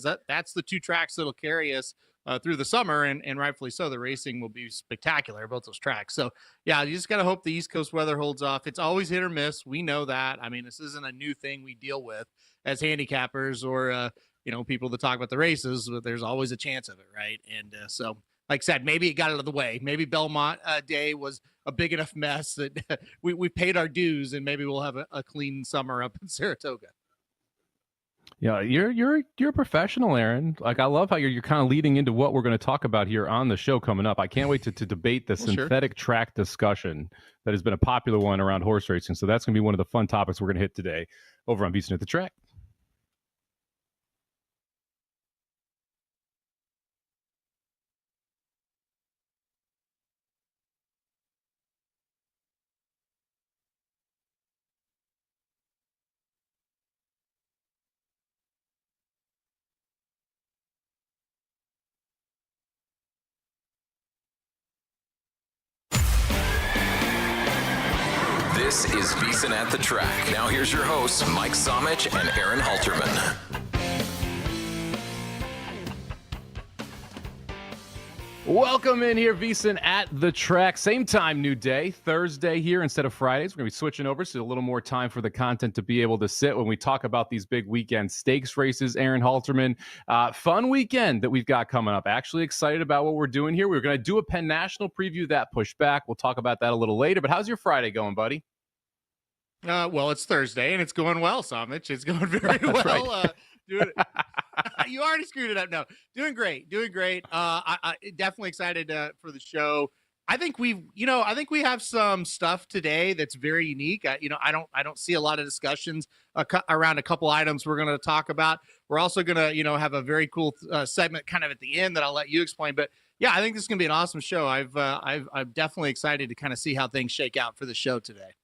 that's the two tracks that'll carry us through the summer, and rightfully so. The racing will be spectacular, both those tracks. So, yeah, you just got to hope the East Coast weather holds off. It's always hit or miss. We know that. I mean, this isn't a new thing we deal with as handicappers or, people that talk about the races. But there's always a chance of it, right? And so, like I said, maybe it got out of the way. Maybe Belmont Day was a big enough mess that we paid our dues, and maybe we'll have a clean summer up in Saratoga. Yeah, you're a professional, Aaron. Like, I love how you're kind of leading into what we're going to talk about here on the show coming up. I can't wait to debate the synthetic track discussion that has been a popular one around horse racing. So that's going to be one of the fun topics we're going to hit today over on VSiN at the Track. This is VSiN at the Track. Now here's your hosts, Mike Somich and Aaron Halterman. Welcome in here, VSiN at the Track. Same time, new day, Thursday here instead of Fridays. We're going to be switching over, so a little more time for the content to be able to sit when we talk about these big weekend stakes races. Aaron Halterman, fun weekend that we've got coming up. Actually excited about what we're doing here. We're going to do a Penn National preview, that pushed back. We'll talk about that a little later. But how's your Friday going, buddy? Well, it's Thursday, and it's going well, Somich. It's going very well. Right. You already screwed it up. No, doing great. I definitely excited for the show. I think we have some stuff today that's very unique. I don't see a lot of discussions around a couple items we're going to talk about. We're also going to, have a very cool segment kind of at the end that I'll let you explain. But yeah, I think this is going to be an awesome show. I'm definitely excited to kind of see how things shake out for the show today.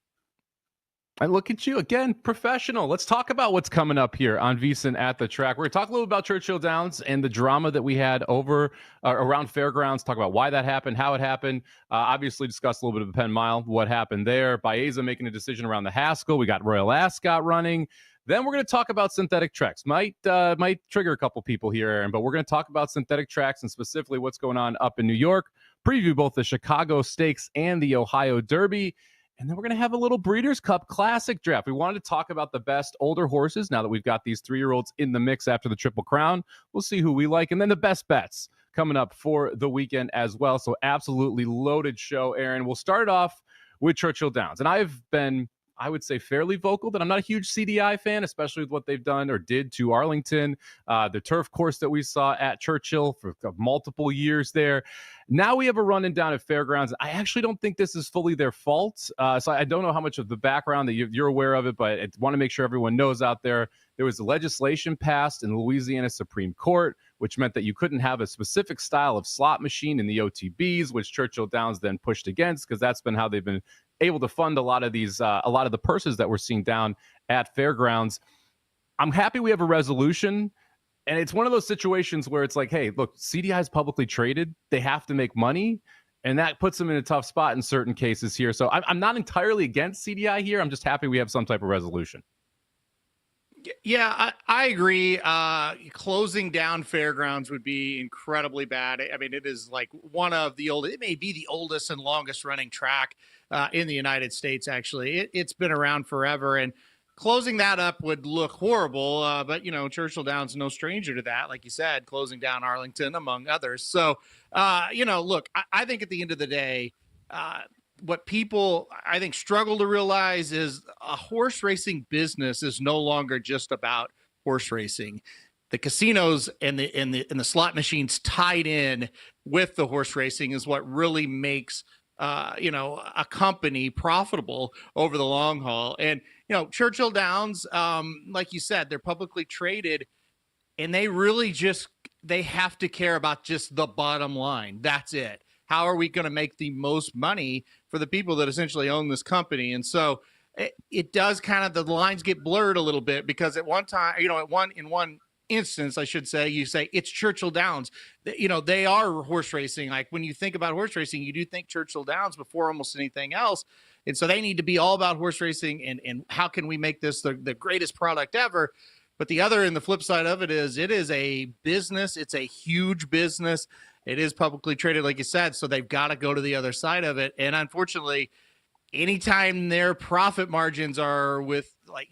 And look at you again, professional. Let's talk about what's coming up here on VSiN at the Track. We're going to talk a little about Churchill Downs and the drama that we had over around Fairgrounds. Talk about why that happened, how it happened. Obviously, discuss a little bit of the Penn Mile, what happened there. Baeza making a decision around the Haskell. We got Royal Ascot running. Then we're going to talk about synthetic tracks. Might trigger a couple people here, Aaron, but we're going to talk about synthetic tracks and specifically what's going on up in New York. Preview both the Chicago Stakes and the Ohio Derby. And then we're going to have a little Breeders' Cup Classic draft. We wanted to talk about the best older horses now that we've got these 3-year-olds in the mix after the Triple Crown. We'll see who we like. And then the best bets coming up for the weekend as well. So absolutely loaded show, Aaron. We'll start off with Churchill Downs. And I've been, I would say, fairly vocal that I'm not a huge CDI fan, especially with what they've done or did to Arlington, the turf course that we saw at Churchill for multiple years there. Now we have a run-in down at Fairgrounds. I actually don't think this is fully their fault. So I don't know how much of the background that you're aware of it, but I want to make sure everyone knows out there. There was legislation passed in the Louisiana Supreme Court, which meant that you couldn't have a specific style of slot machine in the OTBs, which Churchill Downs then pushed against because that's been how they've been able to fund a lot of the purses that we're seeing down at Fairgrounds. I'm happy we have a resolution. And it's one of those situations where it's like, hey, look, CDI is publicly traded. They have to make money. And that puts them in a tough spot in certain cases here. So I'm not entirely against CDI here. I'm just happy we have some type of resolution. Yeah, I agree. Closing down Fairgrounds would be incredibly bad. I mean, it is like it may be the oldest and longest running track in the United States, actually. It's been around forever. And closing that up would look horrible, but, Churchill Downs, no stranger to that. Like you said, closing down Arlington, among others. So, look, I think at the end of the day, what people, I think, struggle to realize is a horse racing business is no longer just about horse racing. The casinos and the slot machines tied in with the horse racing is what really makes a company profitable over the long haul. And, Churchill Downs, like you said, they're publicly traded and they really they have to care about just the bottom line. That's it. How are we going to make the most money for the people that essentially own this company? And so it does kind of, the lines get blurred a little bit because at one time, in one instance, I should say, you say it's Churchill Downs. They are horse racing. Like when you think about horse racing, you do think Churchill Downs before almost anything else. And so they need to be all about horse racing and how can we make this the greatest product ever. But the other, and the flip side of it is a business. It's a huge business. It is publicly traded, like you said, so they've got to go to the other side of it. And unfortunately, anytime their profit margins are with, like,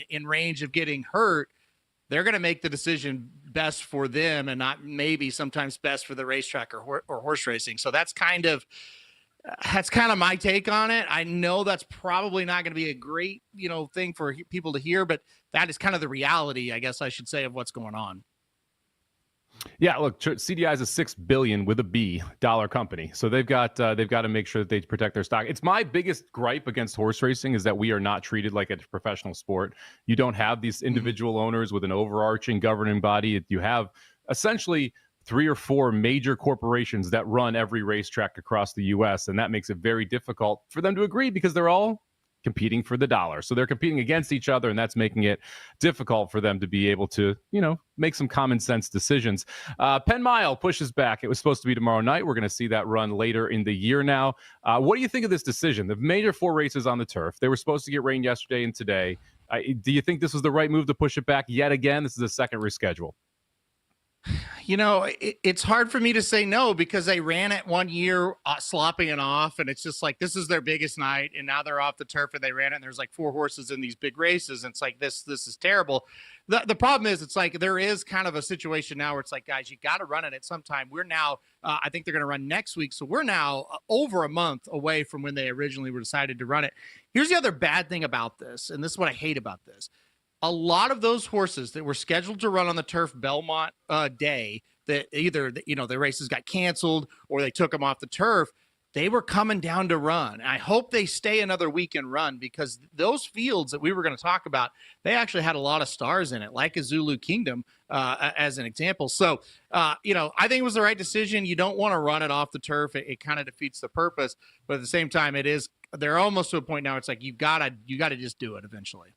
in range of getting hurt, they're going to make the decision best for them and not maybe sometimes best for the racetrack or horse racing. So that's kind of my take on it. I know that's probably not going to be a great, thing for people to hear, but that is kind of the reality, I guess I should say, of what's going on. Yeah, look, CDI is a $6 billion with a B dollar company, so they've got to make sure that they protect their stock. It's my biggest gripe against horse racing is that we are not treated like a professional sport. You don't have these individual owners with an overarching governing body. You have essentially 3 or 4 major corporations that run every racetrack across the U.S., and that makes it very difficult for them to agree because they're all competing for the dollar. So they're competing against each other, and that's making it difficult for them to be able to, make some common sense decisions. Penn Mile pushes back. It was supposed to be tomorrow night. We're going to see that run later in the year now. What do you think of this decision? The major 4 races on the turf. They were supposed to get rain yesterday and today. Do you think this was the right move to push it back yet again? This is a second reschedule. It's hard for me to say no because they ran it one year, slopping it off, and it's just like this is their biggest night, and now they're off the turf and they ran it, and there's like 4 horses in these big races, and it's like this is terrible. The problem is it's like there is kind of a situation now where it's like, guys, you got to run it at some time. We're now, I think they're going to run next week, so we're now over a month away from when they originally were decided to run it. Here's the other bad thing about this, and this is what I hate about this. A lot of those horses that were scheduled to run on the turf Belmont day that either, the races got canceled or they took them off the turf, they were coming down to run. And I hope they stay another week and run because those fields that we were going to talk about, they actually had a lot of stars in it, like a Zulu Kingdom as an example. So, I think it was the right decision. You don't want to run it off the turf. It kind of defeats the purpose. But at the same time, they're almost to a point now. It's like, you gotta just do it eventually.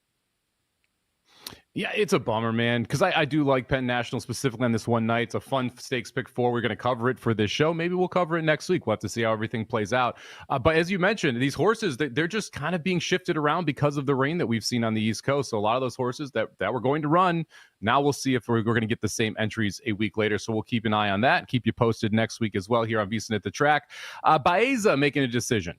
Yeah, it's a bummer, man, because I do like Penn National specifically on this one night. It's a fun stakes pick 4. We're going to cover it for this show. Maybe we'll cover it next week. We'll have to see how everything plays out. But as you mentioned, these horses, they're just kind of being shifted around because of the rain that we've seen on the East Coast. So a lot of those horses that were going to run, now we'll see if we're going to get the same entries a week later. So we'll keep an eye on that and keep you posted next week as well here on VSiN at the Track. Baeza making a decision,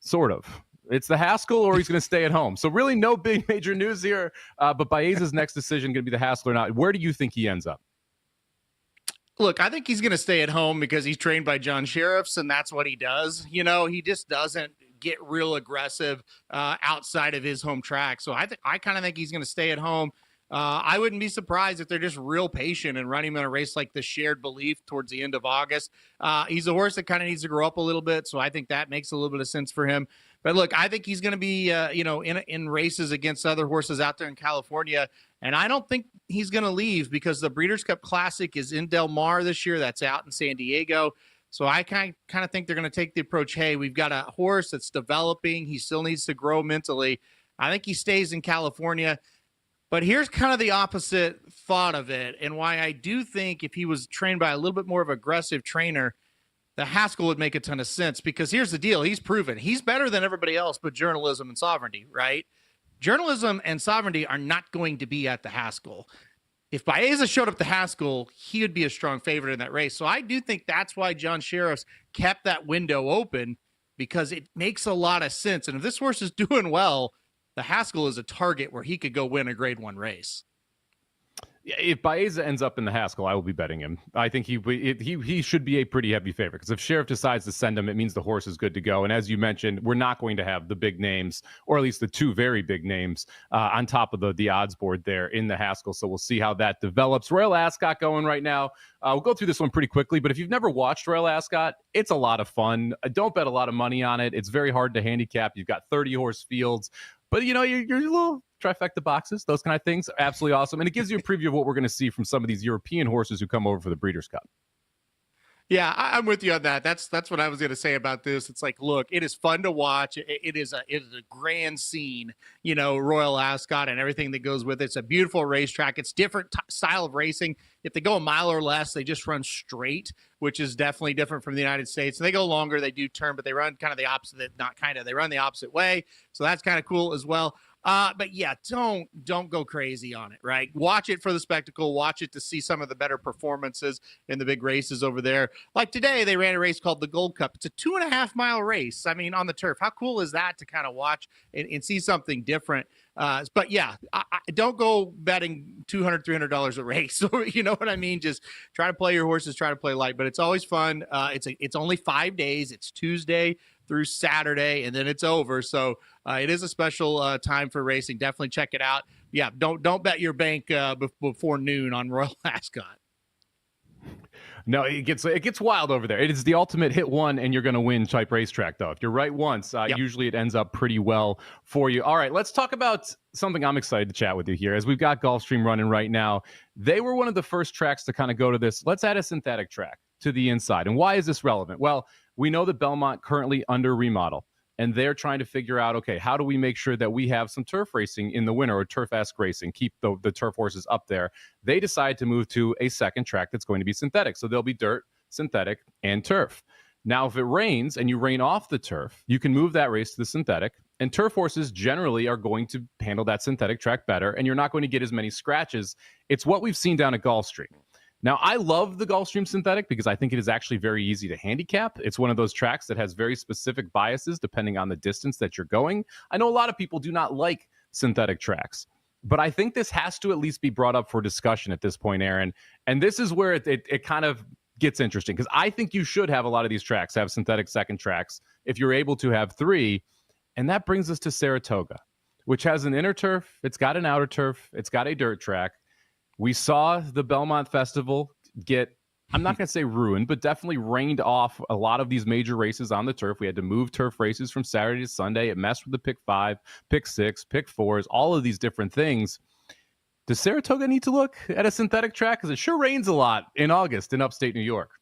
sort of. It's the Haskell or he's going to stay at home. So really no big major news here. But Baeza's next decision going to be the Haskell or not. Where do you think he ends up? Look, I think he's going to stay at home because he's trained by John Sheriffs, and that's what he does. He just doesn't get real aggressive outside of his home track. So I kind of think he's going to stay at home. I wouldn't be surprised if they're just real patient and run him in a race like the Shared Belief towards the end of August. He's a horse that kind of needs to grow up a little bit, so I think that makes a little bit of sense for him. But look, I think he's going to be, in races against other horses out there in California, and I don't think he's going to leave because the Breeders' Cup Classic is in Del Mar this year. That's out in San Diego. So I kind of think they're going to take the approach, hey, we've got a horse that's developing. He still needs to grow mentally. I think he stays in California. But here's kind of the opposite thought of it, and why I do think if he was trained by a little bit more of an aggressive trainer, the Haskell would make a ton of sense. Because here's the deal. He's proven he's better than everybody else but journalism and sovereignty, right? Journalism and sovereignty are not going to be at the Haskell. If Baeza showed up the Haskell, he would be a strong favorite in that race. So I do think that's why John Sheriffs kept that window open, because it makes a lot of sense. And if this horse is doing well, the Haskell is a target where he could go win a Grade 1 race. If Baeza ends up in the Haskell, I will be betting him. I think he should be a pretty heavy favorite, because if Sheriff decides to send him, it means the horse is good to go. And as you mentioned, we're not going to have the big names, or at least the 2 very big names, on top of the odds board there in the Haskell. So we'll see how that develops. Royal Ascot going right now. We'll go through this one pretty quickly, but if you've never watched Royal Ascot, it's a lot of fun. Don't bet a lot of money on it. It's very hard to handicap. You've got 30 horse fields, but you're a little trifecta boxes, those kind of things are absolutely awesome. And it gives you a preview of what we're going to see from some of these European horses who come over for the Breeders' Cup. Yeah, I'm with you on that. That's what I was going to say about this. It's like, look, it is fun to watch. It is a grand scene, Royal Ascot and everything that goes with it. It's a beautiful racetrack. It's different style of racing. If they go a mile or less, they just run straight, which is definitely different from the United States. And they go longer, they do turn, but they run kind of the opposite, not kind of, they run the opposite way. So that's kind of cool as well. But yeah, don't go crazy on it, right? Watch it for the spectacle. Watch it to see some of the better performances in the big races over there. Like today, they ran a race called the Gold Cup. It's a 2.5 mile race. I mean, on the turf. How cool is that to kind of watch and see something different? But yeah, I don't go betting $200, $300 a race. You know what I mean? Just try to play your horses, try to play light, but it's always fun. It's only 5 days. It's Tuesday through Saturday, and then it's over. So it is a special time for racing. Definitely check it out. Yeah, don't bet your bank before noon on Royal Ascot. No, it gets wild over there. It is the ultimate hit one and you're going to win type racetrack, though. If you're right once, usually it ends up pretty well for you. All right, let's talk about something I'm excited to chat with you here. As we've got Gulfstream running right now, they were one of the first tracks to kind of go to this. Let's add a synthetic track to the inside. And why is this relevant? Well, we know that Belmont currently under remodel, and they're trying to figure out, okay, how do we make sure that we have some turf racing in the winter, or turf-esque racing, keep the turf horses up there. They decide to move to a second track that's going to be synthetic. So there'll be dirt, synthetic, and turf. Now, if it rains and you rain off the turf, you can move that race to the synthetic, and turf horses generally are going to handle that synthetic track better, and you're not going to get as many scratches. It's what we've seen down at Gulfstream. Now, I love the Gulfstream synthetic because I think it is actually very easy to handicap. It's one of those tracks that has very specific biases depending on the distance that you're going. I know a lot of people do not like synthetic tracks, but I think this has to at least be brought up for discussion at this point, Aaron. And this is where it kind of gets interesting, because I think you should have a lot of these tracks have synthetic second tracks if you're able to have three. And that brings us to Saratoga, which has an inner turf. It's got an outer turf. It's got a dirt track. We saw the Belmont Festival get, I'm not going to say ruined, but definitely rained off a lot of these major races on the turf. We had to move turf races from Saturday to Sunday. It messed with the pick 5, pick 6, pick 4s, all of these different things. Does Saratoga need to look at a synthetic track? Because it sure rains a lot in August in upstate New York.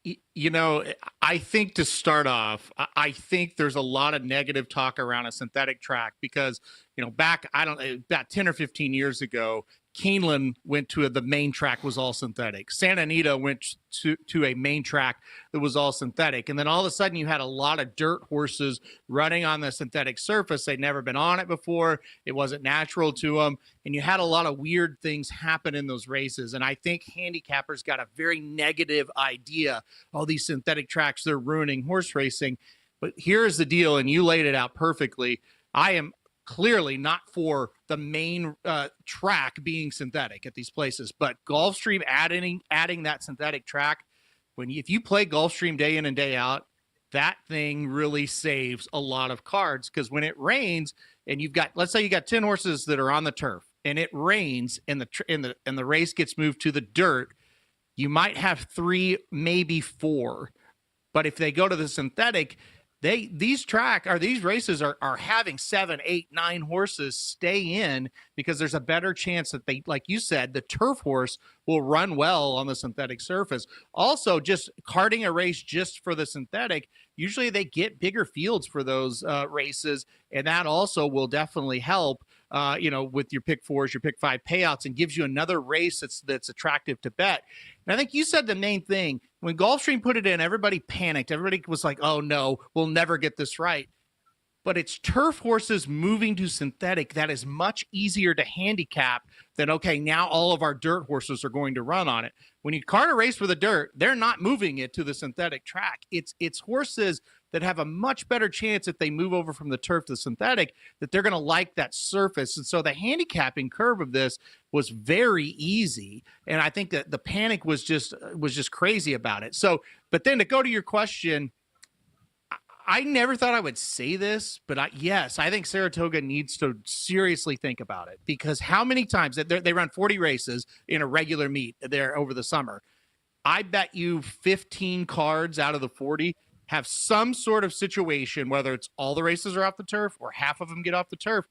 You know, I think to start off, I think there's a lot of negative talk around a synthetic track because, back 10 or 15 years ago, Keeneland went to the main track was all synthetic. Santa Anita went to a main track that was all synthetic. And then all of a sudden you had a lot of dirt horses running on the synthetic surface. They'd never been on it before. It wasn't natural to them. And you had a lot of weird things happen in those races. And I think handicappers got a very negative idea. Oh, these synthetic tracks, they're ruining horse racing. But here's the deal, and you laid it out perfectly. I am clearly not for the main track being synthetic at these places, but Gulfstream adding that synthetic track, if you play Gulfstream day in and day out, that thing really saves a lot of cards, because when it rains and let's say you got 10 horses that are on the turf and it rains and the race gets moved to the dirt, you might have 3, maybe 4. But if they go to the synthetic, these races are having 7, 8, 9 horses stay in, because there's a better chance that they, like you said, the turf horse will run well on the synthetic surface. Also, just carting a race just for the synthetic, usually they get bigger fields for those races, and that also will definitely help. With your pick 4s, your pick 5 payouts, and gives you another race that's attractive to bet. And I think you said the main thing. When Gulfstream put it in, everybody panicked. Everybody was like, oh, no, we'll never get this right. But it's turf horses moving to synthetic that is much easier to handicap than, okay, now all of our dirt horses are going to run on it. When you cart a race with the dirt, they're not moving it to the synthetic track. It's horses that have a much better chance if they move over from the turf to the synthetic, that they're going to like that surface. And so the handicapping curve of this was very easy. And I think that the panic was just crazy about it. So, but then to go to your question, I never thought I would say this, but yes, I think Saratoga needs to seriously think about it, because how many times they run 40 races in a regular meet there over the summer. I bet you 15 cards out of the 40 have some sort of situation, whether it's all the races are off the turf or half of them get off the turf,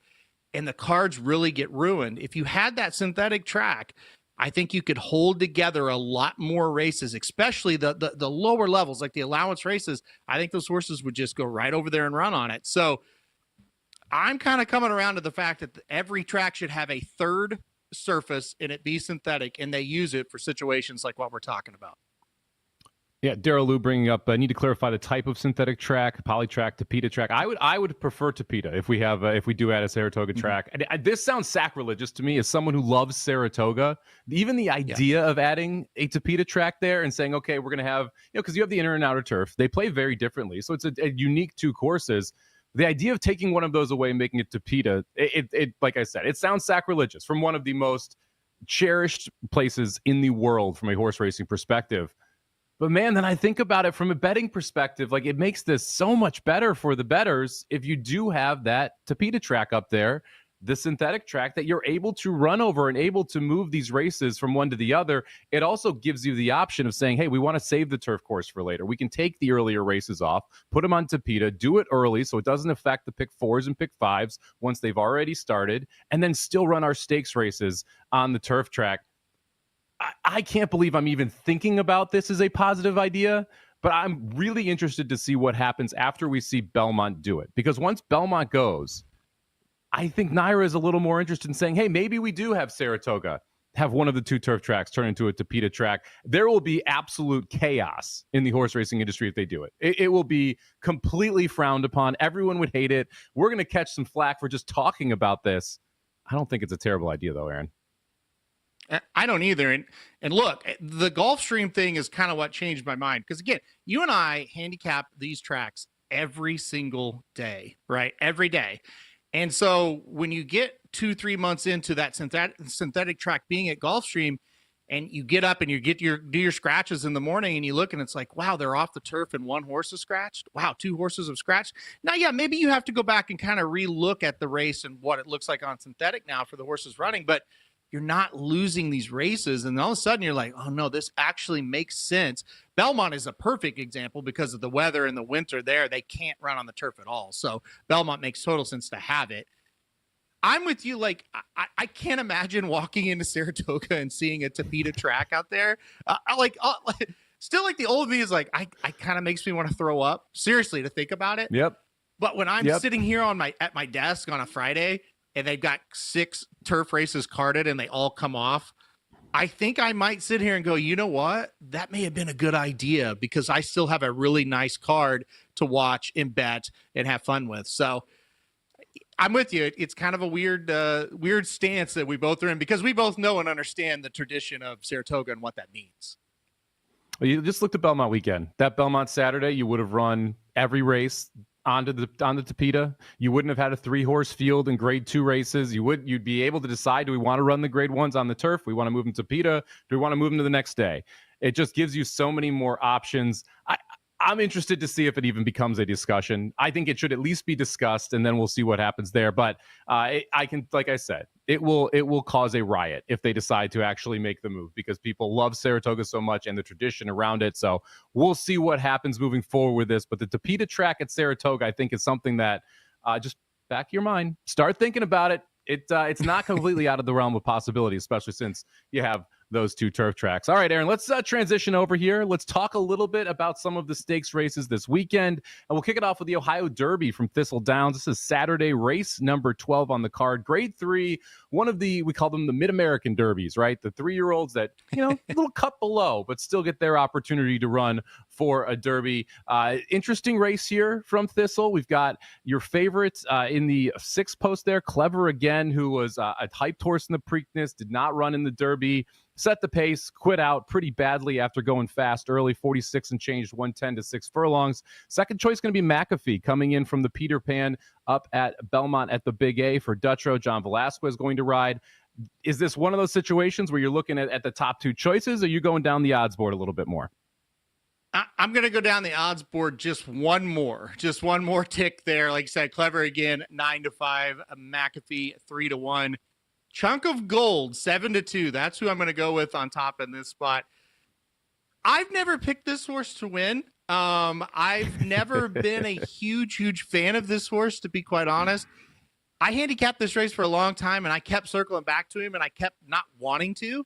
and the cards really get ruined. If you had that synthetic track, I think you could hold together a lot more races, especially the lower levels, like the allowance races. I think those horses would just go right over there and run on it. So I'm kind of coming around to the fact that every track should have a third surface and it be synthetic, and they use it for situations like what we're talking about. Yeah, Daryl Lou bringing up, need to clarify the type of synthetic track, polytrack, Tapeta track. I would prefer Tapeta if we do add a Saratoga track. And this sounds sacrilegious to me as someone who loves Saratoga. Even the idea of adding a Tapeta track there and saying, okay, we're going to have, because you have the inner and outer turf. They play very differently. So it's a unique two courses. The idea of taking one of those away and making it Tapeta, it like I said, it sounds sacrilegious from one of the most cherished places in the world from a horse racing perspective. But man, then I think about it from a betting perspective, like it makes this so much better for the bettors if you do have that Tapeta track up there, the synthetic track that you're able to run over and able to move these races from one to the other. It also gives you the option of saying, hey, we want to save the turf course for later. We can take the earlier races off, put them on Tapeta, do it early so it doesn't affect the pick 4s and pick 5s once they've already started, and then still run our stakes races on the turf track. I can't believe I'm even thinking about this as a positive idea, but I'm really interested to see what happens after we see Belmont do it. Because once Belmont goes, I think Naira is a little more interested in saying, hey, maybe we do have Saratoga have one of the two turf tracks turn into a Tapeta track. There will be absolute chaos in the horse racing industry if they do it. It will be completely frowned upon. Everyone would hate it. We're going to catch some flack for just talking about this. I don't think it's a terrible idea, though, Aaron. I don't either. And look, the Gulfstream thing is kind of what changed my mind. Because again, you and I handicap these tracks every single day, right? Every day. And so when you get 2-3 months into that synthetic track being at Gulfstream, and you get up and you do your scratches in the morning and you look and it's like, wow, they're off the turf and one horse is scratched. Wow, 2 horses have scratched. Now, yeah, maybe you have to go back and kind of relook at the race and what it looks like on synthetic now for the horses running, but you're not losing these races. And all of a sudden you're like, oh no, this actually makes sense. Belmont is a perfect example because of the weather and the winter there. They can't run on the turf at all. So Belmont makes total sense to have it. I'm with you. Like, I can't imagine walking into Saratoga and seeing a Tapeta track out there. Still like the old me is like, I kind of makes me want to throw up, seriously, to think about it. Yep. But when I'm sitting here at my desk on a Friday and they've got 6 turf races carded and they all come off, I think I might sit here and go, you know what? That may have been a good idea because I still have a really nice card to watch and bet and have fun with. So I'm with you. It's kind of a weird stance that we both are in because we both know and understand the tradition of Saratoga and what that means. Well, you just looked at Belmont weekend. That Belmont Saturday, you would have run every race on the Tapeta. You wouldn't have had a 3-horse field in grade 2 races. You'd be able to decide, do we want to run the grade 1s on the turf? We want to move them to Tapeta. Do we want to move them to the next day? It just gives you so many more options. I'm interested to see if it even becomes a discussion. I think it should at least be discussed, and then we'll see what happens there. But I can, like I said, it will cause a riot if they decide to actually make the move because people love Saratoga so much and the tradition around it. So we'll see what happens moving forward with this. But the Tapeta track at Saratoga, I think, is something that just back your mind, start thinking about it. It's not completely out of the realm of possibility, especially since you have those 2 turf tracks. All right, Aaron, let's transition over here. Let's talk a little bit about some of the stakes races this weekend. And we'll kick it off with the Ohio Derby from Thistle Downs. This is Saturday, race number 12 on the card. Grade 3, one of we call them the Mid-American Derbies, right? The 3-year-olds that, a little cut below, but still get their opportunity to run for a Derby. Interesting race here from Thistle. We've got your favorites in the 6th post there, Clever Again, who was a hyped horse in the Preakness, did not run in the Derby. Set the pace, quit out pretty badly after going fast early, 46 and changed, 110 to 6 furlongs. Second choice going to be McAfee coming in from the Peter Pan up at Belmont at the Big A for Dutrow. John Velasquez going to ride. Is this one of those situations where you're looking at the top 2 choices, or are you going down the odds board a little bit more? I'm going to go down the odds board just one more tick there. Like I said, Clever Again, 9-5, McAfee, 3-1. Chunk of Gold, 7-2. That's who I'm going to go with on top in this spot. I've never picked this horse to win. I've never been a huge fan of this horse, to be quite honest. I handicapped this race for a long time, and I kept circling back to him, and I kept not wanting to.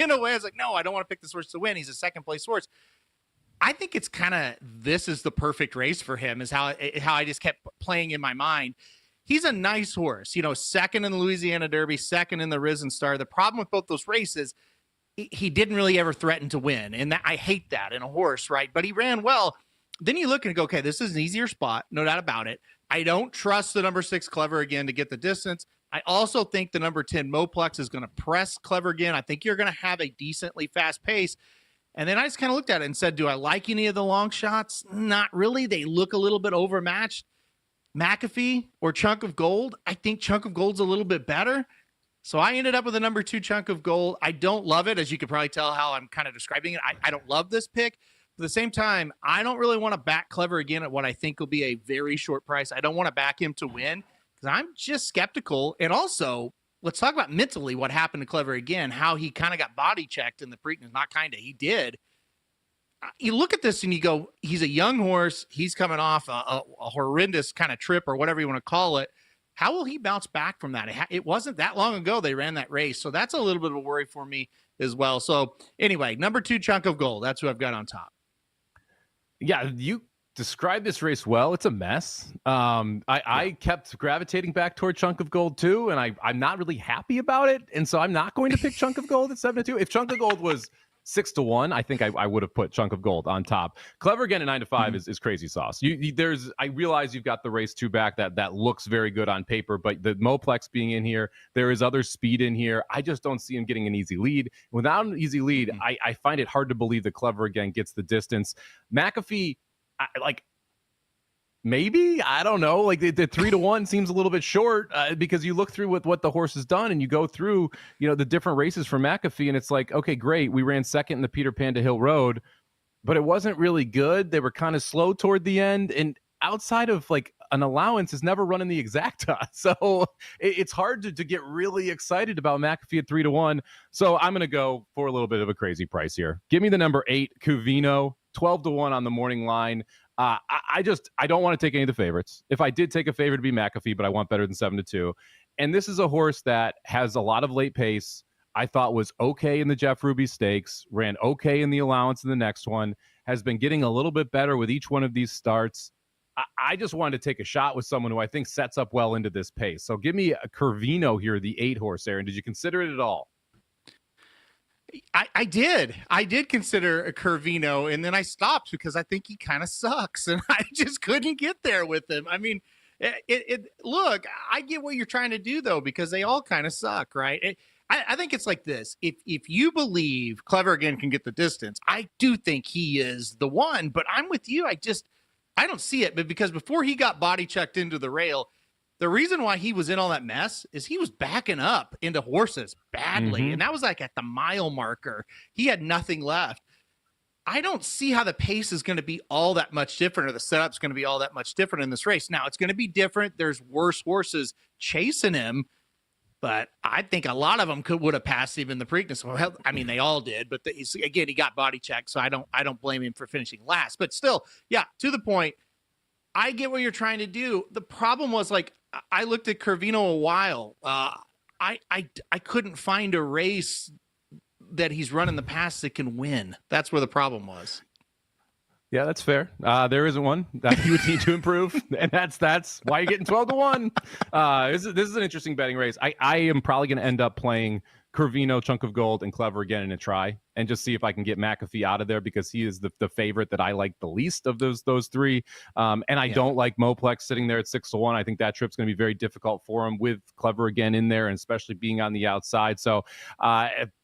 In a way, I was like, no, I don't want to pick this horse to win. He's a 2nd-place horse. I think it's kind of, this is the perfect race for him, is how I just kept playing in my mind. He's a nice horse, 2nd in the Louisiana Derby, 2nd in the Risen Star. The problem with both those races, he didn't really ever threaten to win. And that, I hate that in a horse, right? But he ran well. Then you look and go, okay, this is an easier spot, no doubt about it. I don't trust the number 6 Clever Again to get the distance. I also think the number 10 Moplex is going to press Clever Again. I think you're going to have a decently fast pace. And then I just kind of looked at it and said, do I like any of the long shots? Not really. They look a little bit overmatched. McAfee or Chunk of Gold, I think Chunk of Gold's a little bit better. So I ended up with a number 2 Chunk of Gold. I don't love it, as you can probably tell how I'm kind of describing it. I don't love this pick. At the same time, I don't really want to back Clever Again at what I think will be a very short price. I don't want to back him to win because I'm just skeptical. And also, let's talk about mentally what happened to Clever Again, how he kind of got body checked in the Preakness. Not kind of, he did. You look at this and you go, he's a young horse. He's coming off a horrendous kind of trip or whatever you want to call it. How will he bounce back from that? It wasn't that long ago they ran that race. So that's a little bit of a worry for me as well. So anyway, number 2 Chunk of Gold. That's who I've got on top. Yeah, you described this race well. It's a mess. I kept gravitating back toward Chunk of Gold too, and I'm not really happy about it. And so I'm not going to pick Chunk of Gold at 7-2. If Chunk of Gold was 6-1, I think I would have put Chunk of Gold on top. Clever Again at 9-5 is crazy sauce. I realize you've got the race 2 back that looks very good on paper, but the Moplex being in here, there is other speed in here. I just don't see him getting an easy lead. Without an easy lead, I find it hard to believe that Clever Again gets the distance. McAfee, maybe, I don't know. Like the 3-1 seems a little bit short because you look through what the horse has done and you go through, the different races for McAfee, and it's like, okay, great. We ran second in the Peter Pan to Hill Road, but it wasn't really good. They were kind of slow toward the end, and outside of like an allowance is never running the exacta. So it's hard to get really excited about McAfee at 3-1. So I'm going to go for a little bit of a crazy price here. Give me the number 8 Cuvino, 12-1 on the morning line. I don't want to take any of the favorites. If I did take a favorite, it'd be McAfee, but I want better than 7-2. And this is a horse that has a lot of late pace. I thought was okay in the Jeff Ruby Stakes, ran okay in the allowance in the next one, has been getting a little bit better with each one of these starts. I just wanted to take a shot with someone who I think sets up well into this pace. So give me a Curvino here, the 8 horse, Aaron. Did you consider it at all? I did consider a Curvino, and then I stopped because I think he kind of sucks, and I just couldn't get there with him. I mean, look, I get what you're trying to do though, because they all kind of suck, right? I think it's like this. If you believe Clever Again can get the distance, I do think he is the one, but I'm with you. I don't see it, but because before he got body checked into the rail, the reason why he was in all that mess is he was backing up into horses badly. And that was like at the mile marker. He had nothing left. I don't see how the pace is going to be all that much different, or the setup's going to be all that much different in this race. Now, it's going to be different. There's worse horses chasing him, but I think a lot of them would have passed even the Preakness. Well, I mean, they all did, but again, he got body checked, so I don't blame him for finishing last. But still, yeah, to the point, I get what you're trying to do. The problem was, like, I looked at Curvino a while. I couldn't find a race that he's run in the past that can win. That's where the problem was. Yeah, that's fair. There isn't one that he would need to improve, and that's why you're getting 12-1. This is an interesting betting race. I am probably going to end up playing Curvino, Chunk of Gold, and Clever Again in a try, and just see if I can get McAfee out of there, because he is the favorite that I like the least of those 3. And I don't like Moplex sitting there at 6-1. I think that trip's going to be very difficult for him with Clever Again in there, and especially being on the outside. So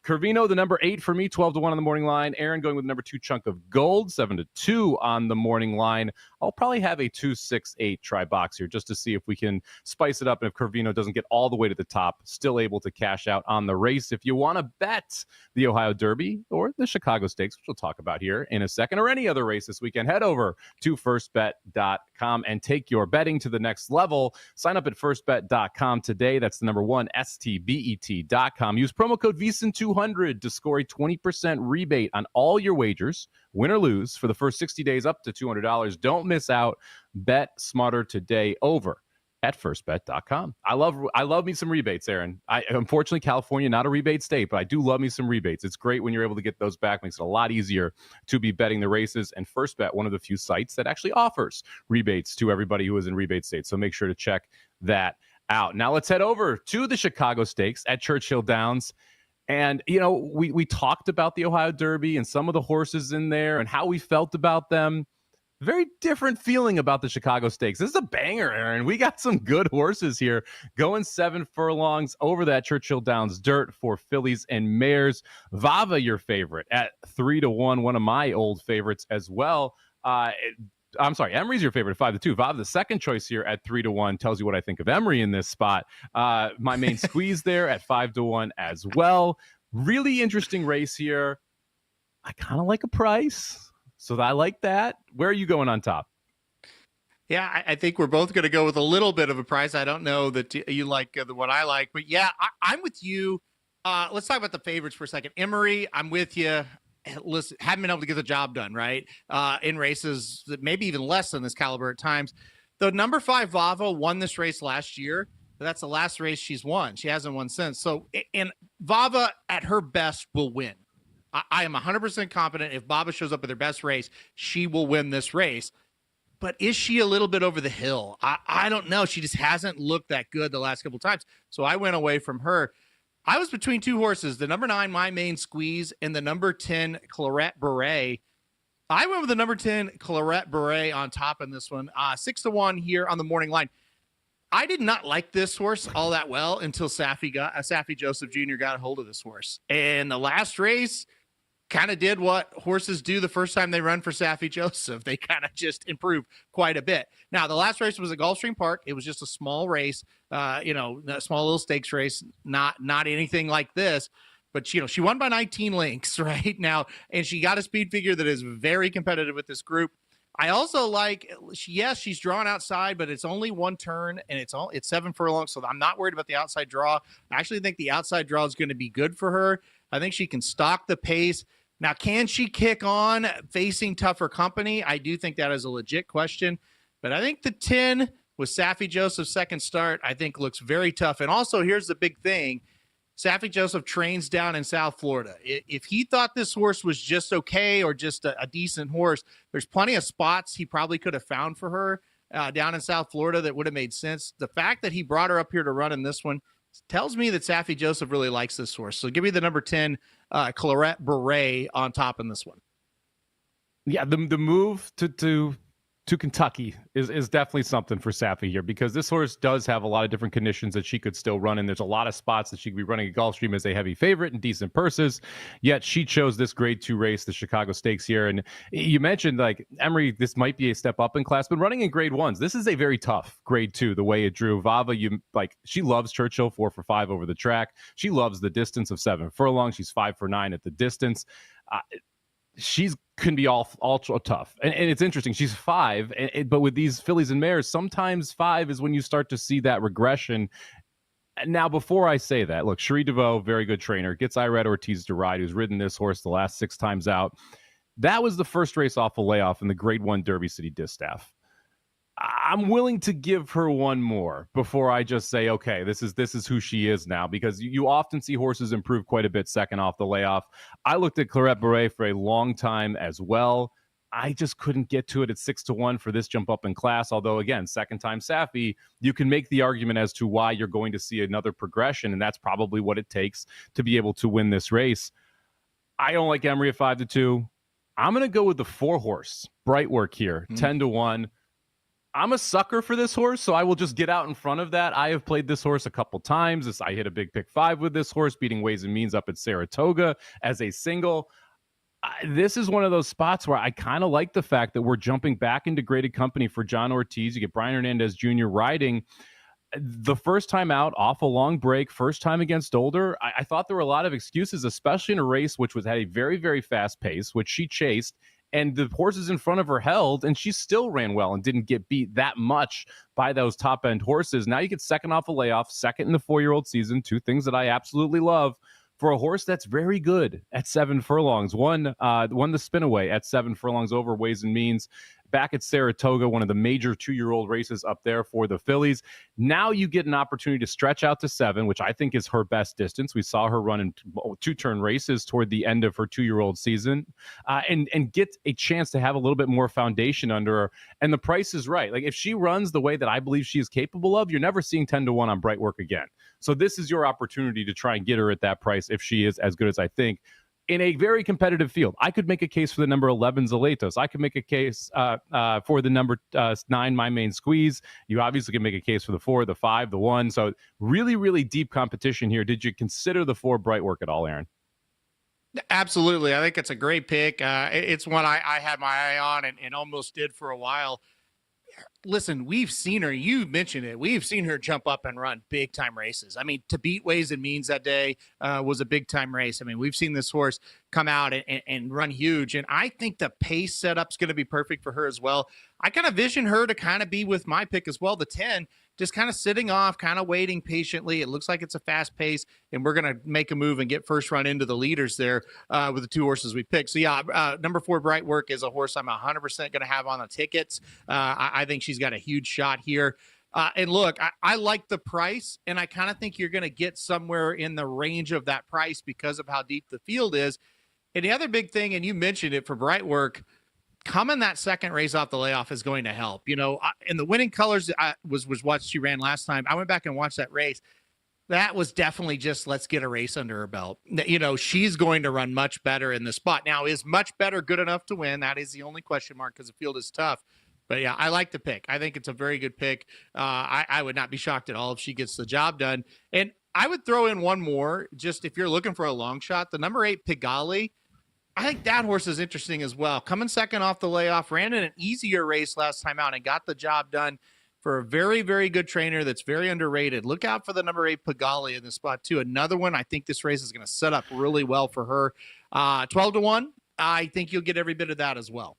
Curvino, the number 8 for me, 12-1 on the morning line. Aaron going with number 2 Chunk of Gold, 7-2 on the morning line. I'll probably have a 2-6-8 try box here just to see if we can spice it up, and if Curvino doesn't get all the way to the top, still able to cash out on the race. If you want to bet the Ohio Derby or the Chicago Stakes, which we'll talk about here in a second, or any other race this weekend, head over to firstbet.com and take your betting to the next level. Sign up at firstbet.com today. That's the number 1, STBET.com. Use promo code VSiN200 to score a 20% rebate on all your wagers, win or lose, for the first 60 days up to $200. Don't miss out. Bet smarter today over at firstbet.com. I love me some rebates, Aaron. Unfortunately, California, not a rebate state, but I do love me some rebates. It's great when you're able to get those back. Makes it a lot easier to be betting the races. And FirstBet, one of the few sites that actually offers rebates to everybody who is in rebate states. So make sure to check that out. Now let's head over to the Chicago Stakes at Churchill Downs. And, we talked about the Ohio Derby and some of the horses in there and how we felt about them. Very different feeling about the Chicago Stakes. This is a banger, Aaron. We got some good horses here going 7 furlongs over that Churchill Downs dirt for fillies and mares. Vava, your favorite, at 3-1, one of my old favorites as well. I'm sorry, Emery's your favorite, 5-2. Vav, the second choice here at 3-1, tells you what I think of Emery in this spot. My main squeeze there at 5-1 as well. Really interesting race here. I kind of like a price, so I like that. Where are you going on top? Yeah, I think we're both going to go with a little bit of a price. I don't know that you like the one I like, but yeah, I'm with you. Let's talk about the favorites for a second. Emery, I'm with you. Listen, haven't been able to get the job done, right? In races that maybe even less than this caliber at times. The number 5 Vava won this race last year, but that's the last race she's won. She hasn't won since. So, and Vava at her best will win. I am 100% confident if Vava shows up at her best race, she will win this race. But is she a little bit over the hill? I don't know. She just hasn't looked that good the last couple of times. So I went away from her. I was between two horses, the number 9, My Main Squeeze, and the number 10, Claret Beret. I went with the number 10, Claret Beret on top in this one. 6-1 here on the morning line. I did not like this horse all that well until Saffie Joseph Jr. got a hold of this horse. And the last race kind of did what horses do the first time they run for Saffie Joseph. They kind of just improve quite a bit. Now, the last race was at Gulfstream Park. It was just a small race, a small little stakes race, not anything like this. But, she won by 19 lengths right now, and she got a speed figure that is very competitive with this group. I also like, yes, she's drawn outside, but it's only one turn, and it's 7 furlongs, so I'm not worried about the outside draw. I actually think the outside draw is going to be good for her. I think she can stalk the pace. Now, can she kick on facing tougher company? I do think that is a legit question. But I think the 10 with Saffie Joseph's second start, I think looks very tough. And also, here's the big thing. Saffie Joseph trains down in South Florida. If he thought this horse was just okay or just a decent horse, there's plenty of spots he probably could have found for her down in South Florida that would have made sense. The fact that he brought her up here to run in this one tells me that Saffie Joseph really likes this horse. So give me the number 10, Claret Beret on top in this one. Yeah, the move to Kentucky is definitely something for Saffie here, because this horse does have a lot of different conditions that she could still run in. There's a lot of spots that she could be running at Gulfstream as a heavy favorite and decent purses, yet she chose this grade 2 race, the Chicago Stakes here. And you mentioned, like, Emery, this might be a step up in class, but running in grade 1s, this is a very tough grade 2, the way it drew. Vava, she loves Churchill 4 for 5 over the track. She loves the distance of 7 furlongs. She's 5 for 9 at the distance. She's can be ultra tough, and it's interesting. She's 5, but with these fillies and mares, sometimes 5 is when you start to see that regression. Now, before I say that, look, Cherie DeVoe, very good trainer, gets Irad Ortiz to ride, who's ridden this horse the last 6 times out. That was the first race off a layoff in the Grade 1 Derby City Distaff. I'm willing to give her one more before I just say, okay, this is who she is now, because you often see horses improve quite a bit second off the layoff. I looked at Claret Beret for a long time as well. I just couldn't get to it at 6-1 for this jump up in class. Although, again, second time Saffie, you can make the argument as to why you're going to see another progression, and that's probably what it takes to be able to win this race. I don't like Emery at 5-2. I'm going to go with the 4 horse, Bright Work here, 10-1. I'm a sucker for this horse, so I will just get out in front of that. I have played this horse a couple times. I hit a big pick 5 with this horse, beating Ways and Means up at Saratoga as a single. This is one of those spots where I kind of like the fact that we're jumping back into graded company for John Ortiz. You get Brian Hernandez Jr. riding. The first time out, off a long break, first time against Older, I thought there were a lot of excuses, especially in a race which had a very, very fast pace, which she chased. And the horses in front of her held, and she still ran well and didn't get beat that much by those top-end horses. Now you get second off a layoff, second in the 4-year-old season, 2 things that I absolutely love for a horse that's very good at 7 furlongs. Won the spin away at 7 furlongs over Ways and Means. back at Saratoga, one of the major 2-year-old races up there for the fillies. Now you get an opportunity to stretch out to 7, which I think is her best distance. We saw her run in 2-turn races toward the end of her 2-year-old season, and get a chance to have a little bit more foundation under her. And the price is right. Like, if she runs the way that I believe she is capable of, you're never seeing 10-1 on Brightwork again. So this is your opportunity to try and get her at that price if she is as good as I think. In a very competitive field, I could make a case for the number 11 Zaletos. I could make a case for the number 9, My Main Squeeze. You obviously can make a case for the 4, the 5, the 1. So really, really deep competition here. Did you consider the 4 Brightwork at all, Aaron? Absolutely. I think it's a great pick. It's one I had my eye on and almost did for a while. Listen, we've seen her. You mentioned it. We've seen her jump up and run big time races. I mean, to beat Ways and Means that day was a big time race. I mean, we've seen this horse come out and run huge. And I think the pace setup's going to be perfect for her as well. I kind of vision her to kind of be with my pick as well, the 10, just kind of sitting off, kind of waiting patiently. It looks like it's a fast pace, and we're going to make a move and get first run into the leaders there with the 2 horses we picked. So, yeah, number 4, Brightwork, is a horse I'm 100% going to have on the tickets. I think she's got a huge shot here. And look, I like the price, and I kind of think you're going to get somewhere in the range of that price because of how deep the field is. And the other big thing, and you mentioned it for Brightwork, coming that second race off the layoff is going to help. You know, in the Winning Colors was what she ran last time. I went back and watched that race. That was definitely just, let's get a race under her belt. You know, she's going to run much better in the spot. Now, is much better good enough to win? That is the only question mark because the field is tough. But yeah, I like the pick. I think it's a very good pick. I would not be shocked at all if she gets the job done. And I would throw in one more, just if you're looking for a long shot, the number 8 Pigali. I think that horse is interesting as well. Coming second off the layoff, ran in an easier race last time out and got the job done for a very, very good trainer that's very underrated. Look out for the number 8 Pigali in the spot too. Another one, I think this race is going to set up really well for her. 12-1, I think you'll get every bit of that as well.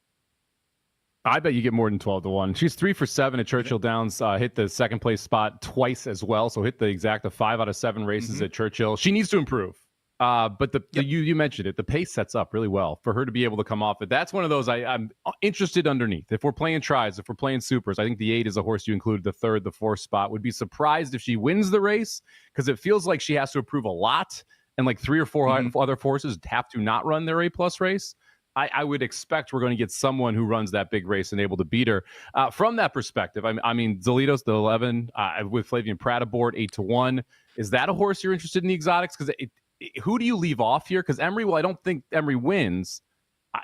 I bet you get more than 12-1. She's 3 for 7 at Churchill Downs, hit the second place spot twice as well. So hit the exact of 5 out of 7 races at Churchill. She needs to improve. But you mentioned it. The pace sets up really well for her to be able to come off it. That's one of those I'm interested underneath. If we're playing tries, if we're playing supers, I think the 8 is a horse you include the 3rd, the 4th spot. Would be surprised if she wins the race because it feels like she has to improve a lot. And like 3 or 4 other horses have to not run their A+ race. I would expect we're going to get someone who runs that big race and able to beat her. From that perspective, I mean, Zalitos, the 11, with Flavian Pratt aboard, 8-1. Is that a horse you're interested in the exotics? Because who do you leave off here? Because Emery, well, I don't think Emery wins.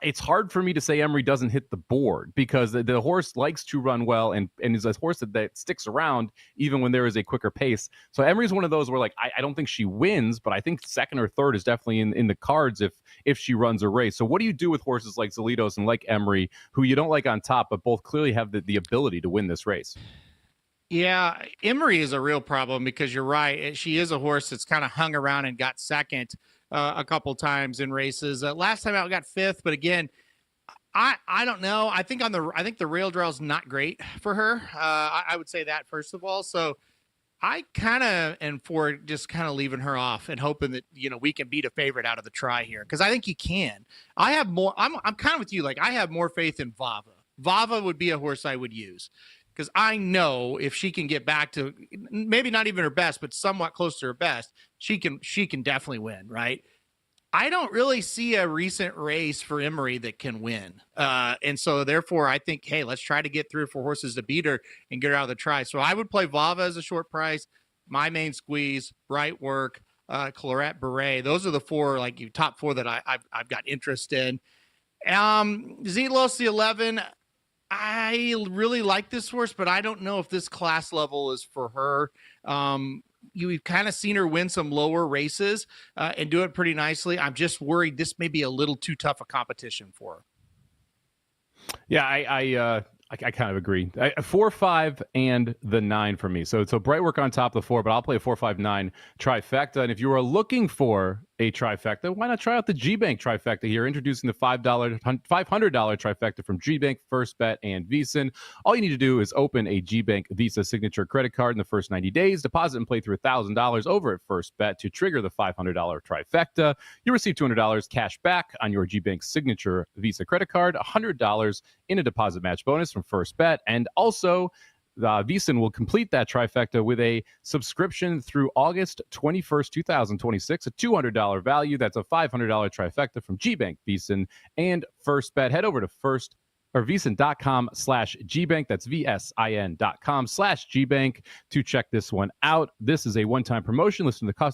It's hard for me to say Emery doesn't hit the board because the horse likes to run well and is a horse that sticks around even when there is a quicker pace. So Emery's one of those where, like, I don't think she wins, but I think 2nd or 3rd is definitely in the cards if she runs a race. So what do you do with horses like Zalitos and like Emery, who you don't like on top, but both clearly have the ability to win this race? Yeah, Emery is a real problem because you're right. She is a horse that's kind of hung around and got second a couple times in races. Last time out got 5th, but again, I don't know. I think the rail draw is not great for her. I would say that first of all. So I kind of am for just kind of leaving her off and hoping that, you know, we can beat a favorite out of the try here because I think you can. I have more. I'm kind of with you. Like, I have more faith in Vava. Vava would be a horse I would use. Because I know if she can get back to maybe not even her best, but somewhat close to her best, she can definitely win, right? I don't really see a recent race for Emery that can win. And so therefore I think, hey, let's try to get 3 or 4 horses to beat her and get her out of the try. So I would play Vava as a short price, My Main Squeeze, Brightwork, Claret Beret. Those are the 4, like, top 4 that I've got interest in. Zelos, the 11, I really like this horse, but I don't know if this class level is for her. You've kind of seen her win some lower races and do it pretty nicely. I'm just worried this may be a little too tough a competition for her. Yeah, I kind of agree. 4, 5, and the 9 for me. So Brightwork on top of the 4, but I'll play a 4, 5, 9 trifecta. And if you are looking for a trifecta, why not try out the G-Bank trifecta here? Introducing the $500 trifecta from G-Bank, First Bet, and VSiN. All you need to do is open a G-Bank Visa signature credit card in the first 90 days, deposit and play through $1,000 over at First Bet to trigger the $500 trifecta. You receive $200 cash back on your G-Bank signature Visa credit card, $100 in a deposit match bonus from First Bet, and also VSiN will complete that trifecta with a subscription through August 21st, 2026, a $200 value. That's a $500 trifecta from GBank, VSiN, and First Bet. Head over to VSiN.com/GBank. That's VSIN.com/GBank to check this one out. This is a one-time promotion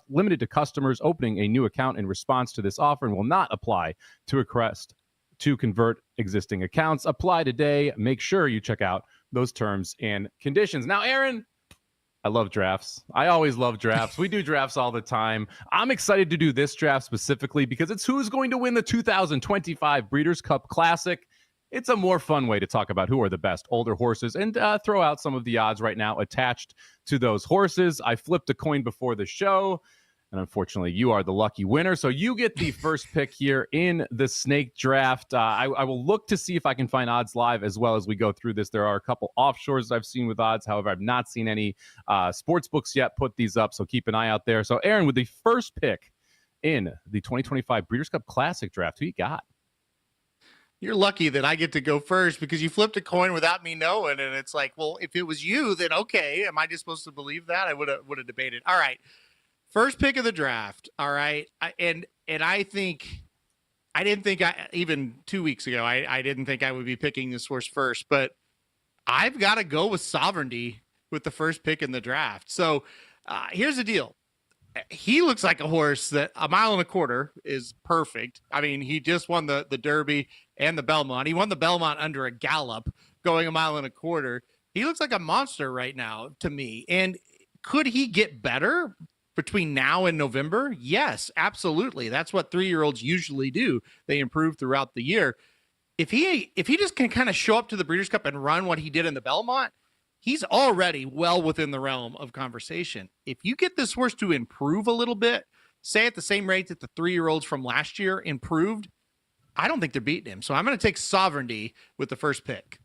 limited to customers opening a new account in response to this offer and will not apply to request to convert existing accounts. Apply today. Make sure you check out those terms and conditions. Now, Aaron, I love drafts. I always love drafts. We do drafts all the time. I'm excited to do this draft specifically because it's who's going to win the 2025 Breeders' Cup Classic. It's a more fun way to talk about who are the best older horses and throw out some of the odds right now attached to those horses. I flipped a coin before the show, and unfortunately, you are the lucky winner. So you get the first pick here in the snake draft. I will look to see if I can find odds live as well as we go through this. There are a couple offshores I've seen with odds. However, I've not seen any sports books yet put these up, so keep an eye out there. So, Aaron, with the first pick in the 2025 Breeders' Cup Classic draft, who you got? You're lucky that I get to go first because you flipped a coin without me knowing. And it's like, well, if it was you, then okay. Am I just supposed to believe that? I would have debated. All right. First pick of the draft. All right. And I didn't think even 2 weeks ago, I didn't think I would be picking this horse first, but I've got to go with Sovereignty with the first pick in the draft. So here's the deal. He looks like a horse that a mile and a quarter is perfect. I mean, he just won the Derby and the Belmont. He won the Belmont under a gallop going a mile and a quarter. He looks like a monster right now to me. And could he get better between now and November? Yes, absolutely. That's what 3-year-olds usually do. They improve throughout the year. If he just can kind of show up to the Breeders' Cup and run what he did in the Belmont, he's already well within the realm of conversation. If you get this horse to improve a little bit, say at the same rate that the 3-year-olds from last year improved, I don't think they're beating him. So I'm going to take Sovereignty with the first pick.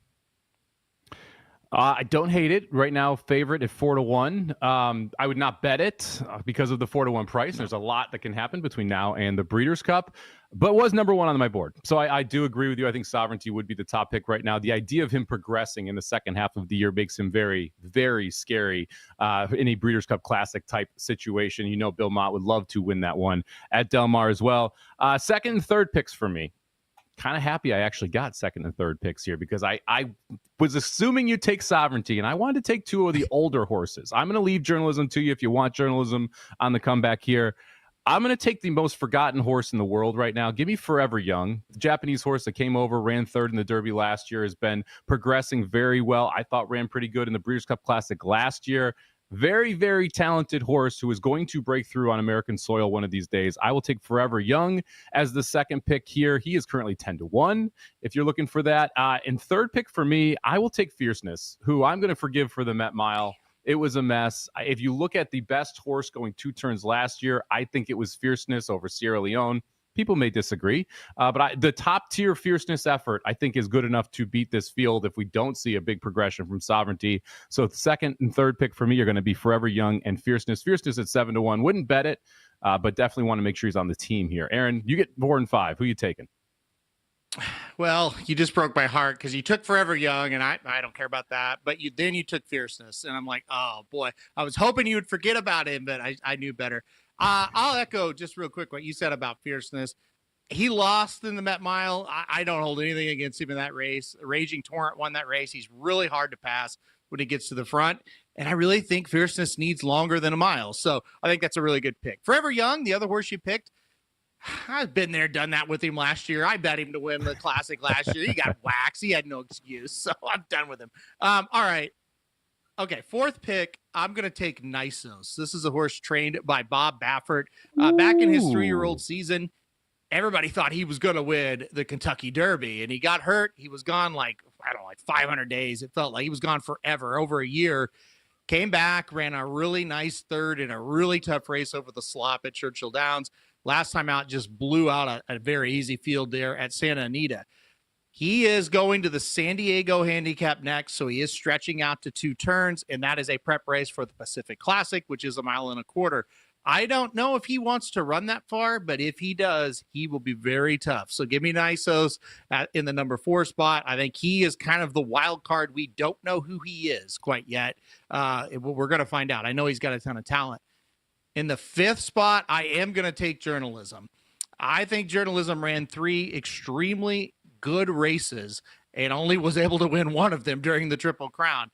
I don't hate it right now. Favorite at 4-1. I would not bet it because of the 4-1 price. There's a lot that can happen between now and the Breeders' Cup, but was number one on my board. So I do agree with you. I think Sovereignty would be the top pick right now. The idea of him progressing in the second half of the year makes him very, very scary in a Breeders' Cup Classic type situation. You know, Bill Mott would love to win that one at Del Mar as well. Second and third picks for me. Kind of happy I actually got second and third picks here because I was assuming you'd take Sovereignty, and I wanted to take two of the older horses. I'm going to leave journalism to you if you want journalism on the comeback here. I'm going to take the most forgotten horse in the world right now. Give me Forever Young. The Japanese horse that came over, ran third in the Derby last year, has been progressing very well. I thought ran pretty good in the Breeders' Cup Classic last year. Very, very talented horse who is going to break through on American soil one of these days. I will take Forever Young as the second pick here. He is currently 10-1 if you're looking for that. And third pick for me, I will take Fierceness, who I'm going to forgive for the Met Mile. It was a mess. If you look at the best horse going 2 turns last year, I think it was Fierceness over Sierra Leone. People may disagree, but the top tier Fierceness effort, I think, is good enough to beat this field if we don't see a big progression from Sovereignty. So the second and third pick for me are going to be Forever Young and Fierceness. Fierceness at 7-1. Wouldn't bet it, but definitely want to make sure he's on the team here. Aaron, you get 4 and 5. Who you taking? Well, you just broke my heart because you took Forever Young, and I don't care about that. But then you took Fierceness, and I'm like, oh, boy. I was hoping you would forget about him, but I knew better. I'll echo just real quick what you said about Fierceness. He lost in the Met Mile. I don't hold anything against him in that race. Raging Torrent won that race. He's really hard to pass when he gets to the front. And I really think Fierceness needs longer than a mile. So I think that's a really good pick. Forever Young, the other horse you picked, I've been there, done that with him last year. I bet him to win the Classic last year. He got waxed. He had no excuse. So I'm done with him. All right. Okay, fourth pick, I'm going to take Nisos. This is a horse trained by Bob Baffert. Back in his 3-year-old season, everybody thought he was going to win the Kentucky Derby, and he got hurt. He was gone like 500 days. It felt like he was gone forever, over a year. Came back, ran a really nice third in a really tough race over the slop at Churchill Downs. Last time out, just blew out a very easy field there at Santa Anita. He is going to the San Diego handicap next, so he is stretching out to 2 turns, and that is a prep race for the Pacific Classic, which is 1.25 miles. I don't know if he wants to run that far, but if he does, he will be very tough. So give me Nisos in the number 4 spot. I think he is kind of the wild card. We don't know who he is quite yet. We're going to find out. I know he's got a ton of talent. In the 5th spot, I am going to take Journalism. I think Journalism ran 3 extremely good races and only was able to win one of them during the Triple Crown.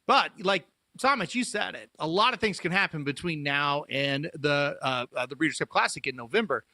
But like Somich, you said it, a lot of things can happen between now and the Breeders' Cup Classic in November.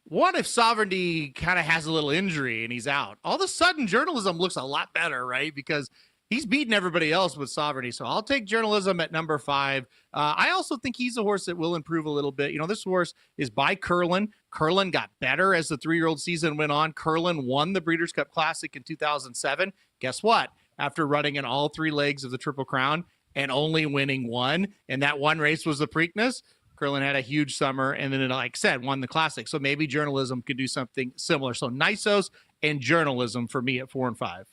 What if Sovereignty kind of has a little injury and he's out? All of a sudden, Journalism looks a lot better, right? Because he's beaten everybody else with Sovereignty. So I'll take Journalism at number 5. I also think he's a horse that will improve a little bit. This horse is by Curlin. Curlin got better as the 3-year-old season went on. Curlin won the Breeders' Cup Classic in 2007. Guess what? After running in all 3 legs of the Triple Crown and only winning 1, and that one race was the Preakness, Curlin had a huge summer and then, like I said, won the Classic. So maybe Journalism could do something similar. So Nisos and Journalism for me at 4 and 5.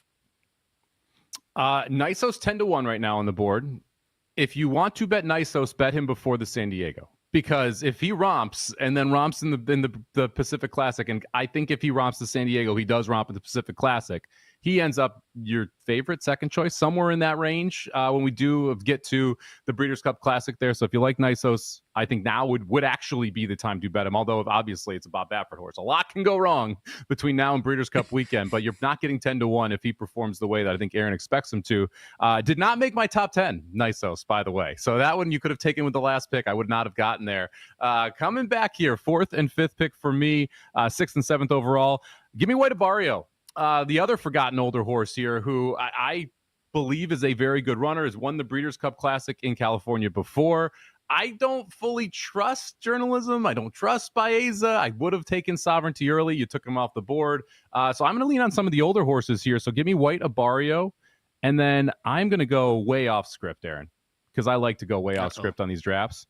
Nisos 10-1 right now on the board. If you want to bet Nisos, bet him before the San Diego, because if he romps and then romps in the Pacific Classic, and I think if he romps the San Diego, he does romp in the Pacific Classic, he ends up your favorite second choice, somewhere in that range when we do get to the Breeders' Cup Classic there. So if you like Nisos, I think now would actually be the time to bet him, although obviously it's a Bob Baffert horse. A lot can go wrong between now and Breeders' Cup weekend, but you're not getting 10-1 if he performs the way that I think Aaron expects him to. Did not make my top 10, Nisos, by the way. So that one you could have taken with the last pick. I would not have gotten there. Coming back here, 4th and 5th pick for me, 6th and 7th overall. Give me White Barrio. The other forgotten older horse here, who I believe is a very good runner, has won the Breeders' Cup Classic in California before. I don't fully trust Journalism. I don't trust Baeza. I would have taken Sovereignty early. You took him off the board. So I'm going to lean on some of the older horses here. So give me White Barrio. And then I'm going to go way off script, Aaron, because I like to go way off script on these drafts.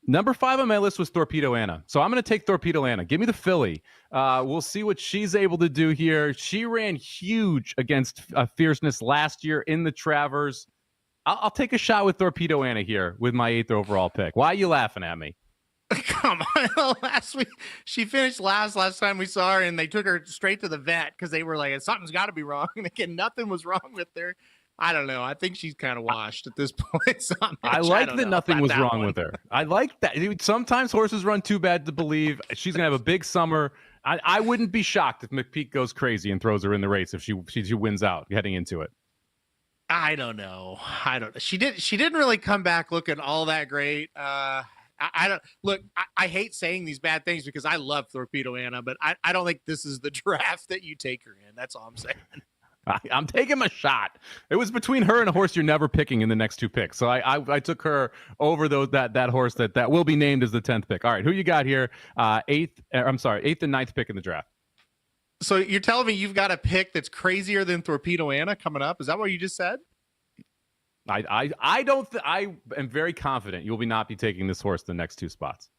Number 5 on my list was Torpedo Anna. So I'm going to take Torpedo Anna. Give me the filly. We'll see what she's able to do here. She ran huge against Fierceness last year in the Travers. I'll take a shot with Torpedo Anna here with my 8th overall pick. Why are you laughing at me? Come on. Last week, she finished last time we saw her, and they took her straight to the vet because they were like, something's got to be wrong. And again, nothing was wrong with her. I don't know. I think she's kind of washed at this point. I like that nothing was wrong with her. I like that. Sometimes horses run too bad to believe. She's going to have a big summer. I wouldn't be shocked if McPeak goes crazy and throws her in the race if she wins out heading into it. I don't know. She didn't really come back looking all that great. I don't look. I hate saying these bad things because I love Torpedo Anna, but I don't think this is the draft that you take her in. That's all I'm saying. I'm taking a shot. It was between her and a horse you're never picking in the next 2 picks. So I took her over that horse that will be named as the 10th pick. All right, who you got here? 8th and 9th pick in the draft. So you're telling me you've got a pick that's crazier than Torpedo Anna coming up? Is that what you just said? I am very confident you will not be taking this horse the next 2 spots.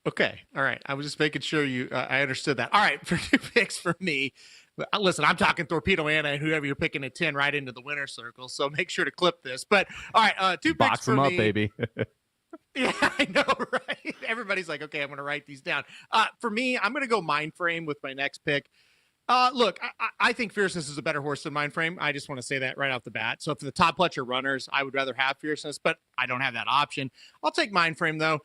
Okay. All right. I was just making sure I understood that. All right. For 2 picks for me. Listen, I'm talking Torpedo Anna and whoever you're picking at 10 right into the winner's circle. So make sure to clip this. But all right, 2 picks Box for them me. up, baby. Yeah, I know, right? Everybody's like, okay, I'm going to write these down. For me, I'm going to go Mind Frame with my next pick. Look, I think Fierceness is a better horse than Mind Frame. I just want to say that right off the bat. So for the top Pletcher runners, I would rather have Fierceness, but I don't have that option. I'll take Mind Frame though.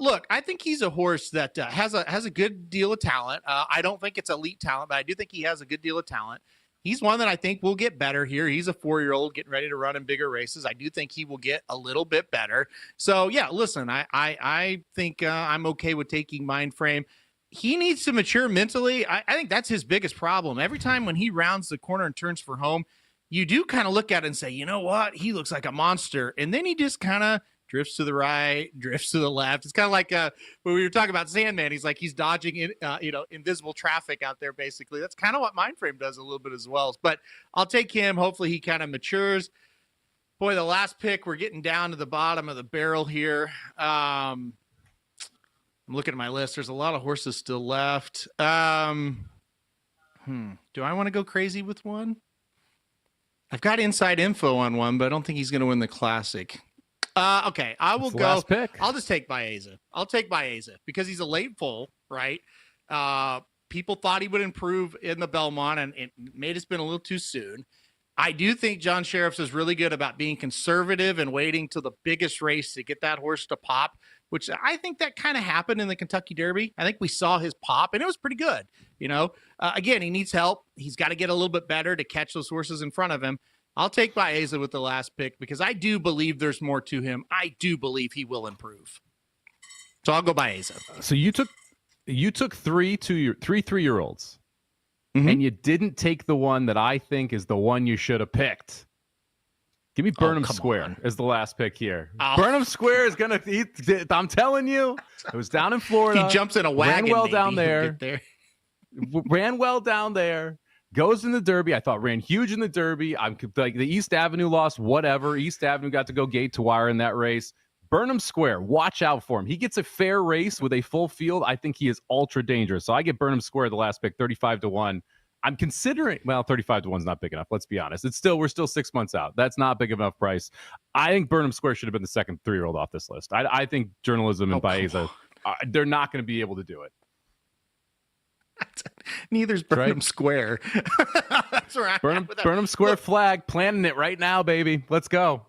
Look, I think he's a horse that has a good deal of talent. I don't think it's elite talent, but I do think he has a good deal of talent. He's one that I think will get better here. He's a 4-year-old getting ready to run in bigger races. I do think he will get a little bit better. So yeah, listen, I think I'm okay with taking Mind Frame. He needs to mature mentally. I think that's his biggest problem. Every time when he rounds the corner and turns for home, you do kind of look at it and say, you know what? He looks like a monster. And then he just kind of drifts to the right, drifts to the left. It's kind of like when we were talking about Sandman. He's like he's dodging invisible traffic out there, basically. That's kind of what Mind Frame does a little bit as well. But I'll take him. Hopefully he kind of matures. Boy, the last pick, we're getting down to the bottom of the barrel here. I'm looking at my list. There's a lot of horses still left. Do I want to go crazy with one? I've got inside info on one, but I don't think he's going to win the Classic. Okay, I will go. Last pick. I'll just take Baeza. I'll take Baeza because he's a late foal, right? People thought he would improve in the Belmont, and it may have been a little too soon. I do think John Sheriffs is really good about being conservative and waiting till the biggest race to get that horse to pop, which I think that kind of happened in the Kentucky Derby. I think we saw his pop, and it was pretty good. Again, he needs help. He's got to get a little bit better to catch those horses in front of him. I'll take Baeza with the last pick because I do believe there's more to him. I do believe he will improve. So I'll go Baeza. So you took three 3-year-olds. Mm-hmm. And you didn't take the one that I think is the one you should have picked. Give me Burnham Square as the last pick here. Oh. Burnham Square is going to, I'm telling you, it was down in Florida. He jumps in a wagon. Ran well down there. Ran well down there. Goes in the Derby. I thought ran huge in the Derby. I'm like the East Avenue loss, whatever. East Avenue got to go gate to wire in that race. Burnham Square, watch out for him. He gets a fair race with a full field. I think he is ultra dangerous. So I get Burnham Square the last pick, 35-1. I'm considering, 35-1 is not big enough. Let's be honest. We're still 6 months out. That's not big enough price. I think Burnham Square should have been the second 3-year-old off this list. I think Journalism and Baeza, they're not going to be able to do it. Neither's Burnham Square. That's where I'm at with that. Burnham Square flag, planting it right now, baby. Let's go.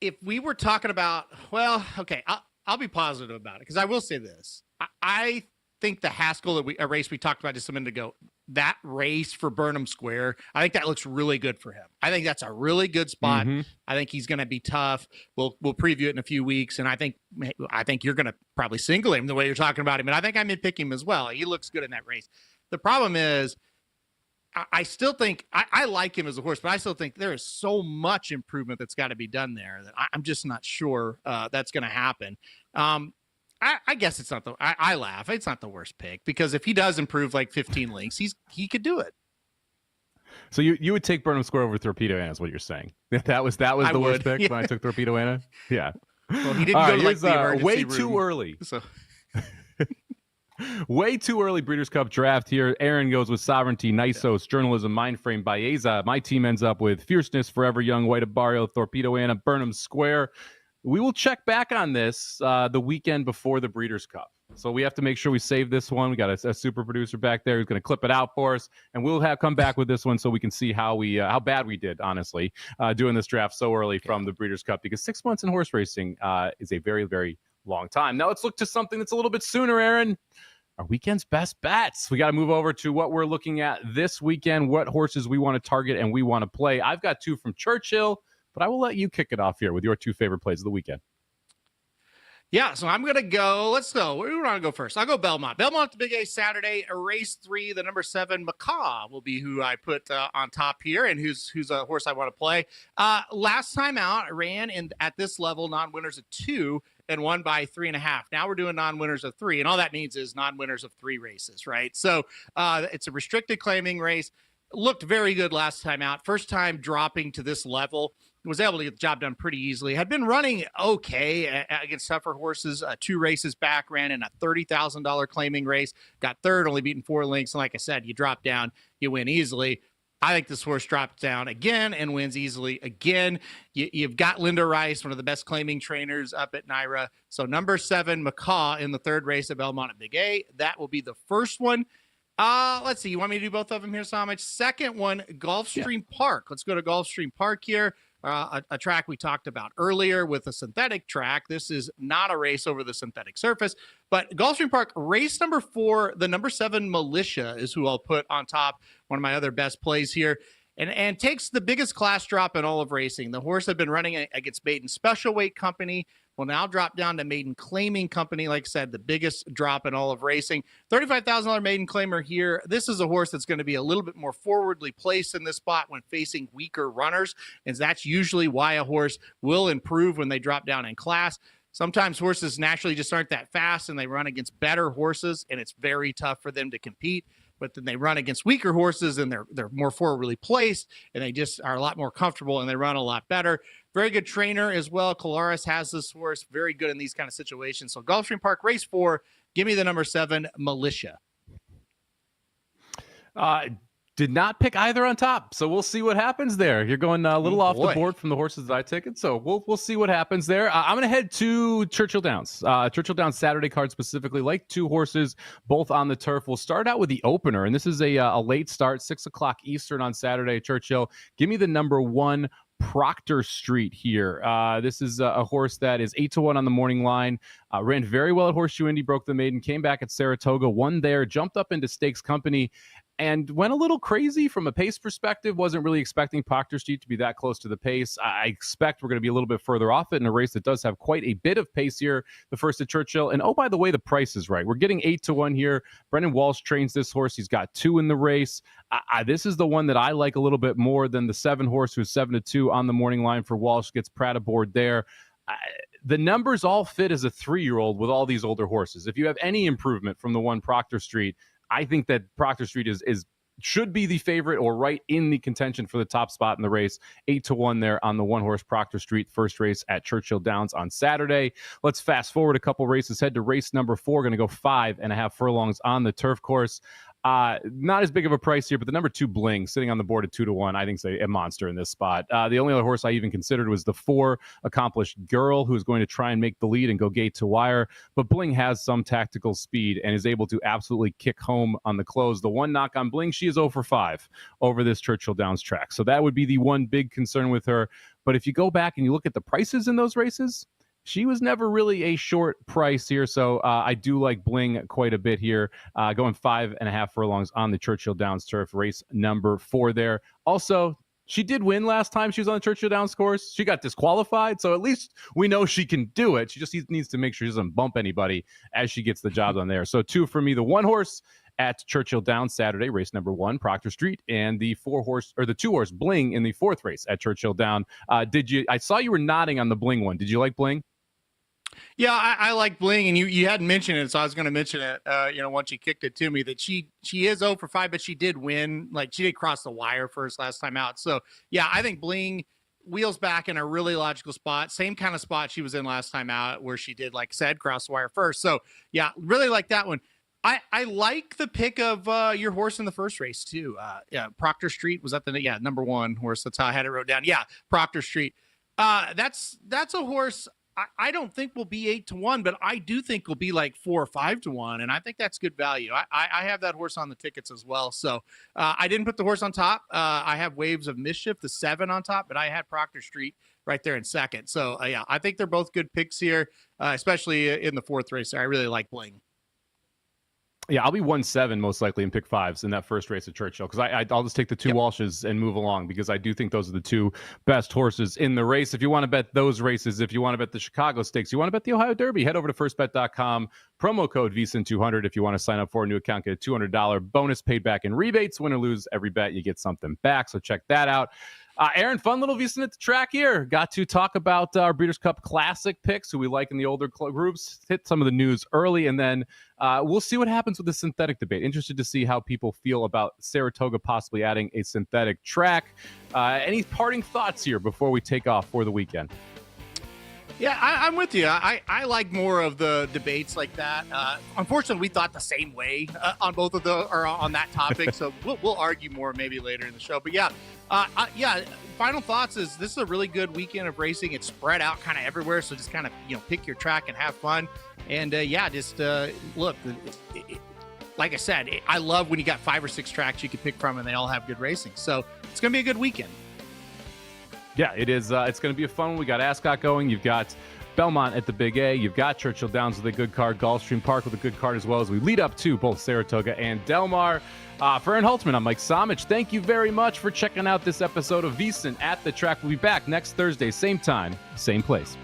If we were talking about, I'll be positive about it because I will say this. I think the Haskell a race we talked about just a minute ago, that race for Burnham Square, I think that looks really good for him. I think that's a really good spot. Mm-hmm. I think he's going to be tough. We'll preview it in a few weeks, and I think you're going to probably single him the way you're talking about him, and I think I'm going to pick him as well. He looks good in that race. The problem is, I still think I like him as a horse, but I still think there is so much improvement that's got to be done there that I'm just not sure that's going to happen. I guess it's not I laugh. It's not the worst pick because if he does improve like 15 lengths, he could do it. So you would take Burnham Square over Torpedo Anna is what you're saying. That was the worst pick when I took Torpedo Anna. Yeah. Well, he didn't go to like the emergency way room. Too early. So. Way too early Breeders' Cup draft here. Aaron goes with Sovereignty, Nisos, Journalism, Mindframe, Baeza. My team ends up with Fierceness, Forever Young, White of Barrio, Torpedo Anna, Burnham Square. We will check back on this the weekend before the Breeders' Cup. So we have to make sure we save this one. We got a super producer back there who's going to clip it out for us, and we'll come back with this one so we can see how bad we did, honestly, doing this draft so early from the Breeders' Cup, because 6 months in horse racing is a very, very long time. Now let's look to something that's a little bit sooner, Aaron. Our weekend's best bets. We got to move over to what we're looking at this weekend, what horses we want to target and we want to play. I've got two from Churchill, but I will let you kick it off here with your two favorite plays of the weekend. Yeah, so I'm going to go. Let's go. Where do you want to go first? I'll go Belmont. Belmont, the Big A Saturday, race 3, the number 7, Macaw will be who I put on top here and who's a horse I want to play. Last time out, I ran at this level, non-winners of 2 and won by 3.5. Now we're doing non-winners of 3, and all that means is non-winners of 3 races, right? So it's a restricted claiming race. Looked very good last time out. First time dropping to this level. Was able to get the job done pretty easily. Had been running okay against tougher horses. 2 races back, ran in a $30,000 claiming race. Got third, only beaten 4 lengths. And like I said, you drop down, you win easily. I think this horse drops down again and wins easily again. You've got Linda Rice, one of the best claiming trainers up at NYRA. So number 7, Macaw in the 3rd race at Belmont at Big A. That will be the first one. Let's see. You want me to do both of them here, Somich? Second one, Gulfstream Park. Let's go to Gulfstream Park here. A track we talked about earlier with a synthetic track. This is not a race over the synthetic surface, but Gulfstream Park, race number 4, the number 7 Militia is who I'll put on top. One of my other best plays here. And takes the biggest class drop in all of racing. The horse had been running against Maiden Special Weight Company, will now drop down to Maiden Claiming Company. Like I said, the biggest drop in all of racing. $35,000 Maiden Claimer here. This is a horse that's going to be a little bit more forwardly placed in this spot when facing weaker runners, and that's usually why a horse will improve when they drop down in class. Sometimes horses naturally just aren't that fast, and they run against better horses, and it's very tough for them to compete. But then they run against weaker horses, and they're more forwardly placed, and they just are a lot more comfortable, and they run a lot better. very good trainer as well. Colares has this horse, very good in these kind of situations. So Gulfstream Park, race 4, give me the number 7, Militia. Did not pick either on top, so we'll see what happens there. You're going a little off the board from the horses that I took, so we'll see what happens there. I'm going to head to Churchill Downs. Churchill Downs Saturday card specifically, like 2 horses, both on the turf. We'll start out with the opener, and this is a late start, 6 o'clock Eastern on Saturday at Churchill. Give me the number 1, Proctor Street here. This is a horse that is 8-1 on the morning line. Ran very well at Horseshoe Indy, broke the maiden, came back at Saratoga, won there, jumped up into Stakes Company, and went a little crazy from a pace perspective. Wasn't really expecting Proctor Street to be that close to the pace. I expect we're going to be a little bit further off it in a race that does have quite a bit of pace here, the first at Churchill. And oh, by the way, the price is right. We're getting 8-1 here. Brendan Walsh trains this horse. He's got 2 in the race. This is the one that I like a little bit more than the 7 horse who's 7-2 on the morning line for Walsh. Gets Pratt aboard there. The numbers all fit as a 3-year-old with all these older horses. If you have any improvement from the one Proctor Street, I think that Proctor Street should be the favorite or right in the contention for the top spot in the race. 8-1 there on the 1-horse Proctor Street, first race at Churchill Downs on Saturday. Let's fast forward a couple races, head to race number 4. Going to go 5.5 furlongs on the turf course. Not as big of a price here, but the number 2 Bling sitting on the board at 2-1, I think is a monster in this spot. The only other horse I even considered was the 4 Accomplished Girl, who's going to try and make the lead and go gate to wire. But Bling has some tactical speed and is able to absolutely kick home on the close. The one knock on Bling, she is 0 for 5 over this Churchill Downs track. So that would be the one big concern with her. But if you go back and you look at the prices in those races, she was never really a short price here, so I do like Bling quite a bit here. Going 5.5 furlongs on the Churchill Downs turf, race number 4 there. Also, she did win last time she was on the Churchill Downs course. She got disqualified, so at least we know she can do it. She just needs to make sure she doesn't bump anybody as she gets the job done there. So 2 for me, the 1-horse at Churchill Downs Saturday, race number 1, Proctor Street, and the 2-horse Bling in the 4th race at Churchill Down. I saw you were nodding on the Bling one. Did you like Bling? Yeah, I like Bling, and you hadn't mentioned it, so I was going to mention it. Once you kicked it to me, that she is 0 for 5, but she did win. Like, she did cross the wire first last time out. So yeah, I think Bling wheels back in a really logical spot, same kind of spot she was in last time out, where she did, like I said, cross the wire first. So yeah, really like that one. I like the pick of your horse in the first race too. Proctor Street, was that number 1 horse? That's how I had it wrote down. Yeah, Proctor Street. That's a horse I don't think will be 8-1, but I do think will be like 4 or 5-1, and I think that's good value. I have that horse on the tickets as well. So I didn't put the horse on top. I have Waves of Mischief, the 7 on top, but I had Proctor Street right there in second. So yeah, I think they're both good picks here, especially in the 4th race. I really like Bling. Yeah, I'll be 1-7 most likely in pick 5s in that first race at Churchill, because I'll just take the 2 Walshes and move along, because I do think those are the 2 best horses in the race. If you want to bet those races, if you want to bet the Chicago Stakes, you want to bet the Ohio Derby, head over to firstbet.com, promo code VSiN200 if you want to sign up for a new account, get a $200 bonus paid back in rebates. Win or lose every bet, you get something back, so check that out. Aaron, fun little VSiN at the track here. Got to talk about our Breeders' Cup Classic picks, who we like in the older groups, hit some of the news early, and then we'll see what happens with the synthetic debate. Interested to see how people feel about Saratoga possibly adding a synthetic track. Any parting thoughts here before we take off for the weekend? Yeah, I'm with you. I like more of the debates like that. Unfortunately, we thought the same way on both of on that topic. So we'll argue more maybe later in the show. But yeah, final thoughts is this is a really good weekend of racing. It's spread out kind of everywhere. So just kind of, pick your track and have fun. And look, like I said, I love when you got 5 or 6 tracks you can pick from and they all have good racing. So it's going to be a good weekend. Yeah, it is. It's going to be a fun one. We got Ascot going. You've got Belmont at the Big A. You've got Churchill Downs with a good card. Gulfstream Park with a good card as well, as we lead up to both Saratoga and Del Mar. For Aaron Halterman, I'm Mike Somich. Thank you very much for checking out this episode of VSiN at the Track. We'll be back next Thursday, same time, same place.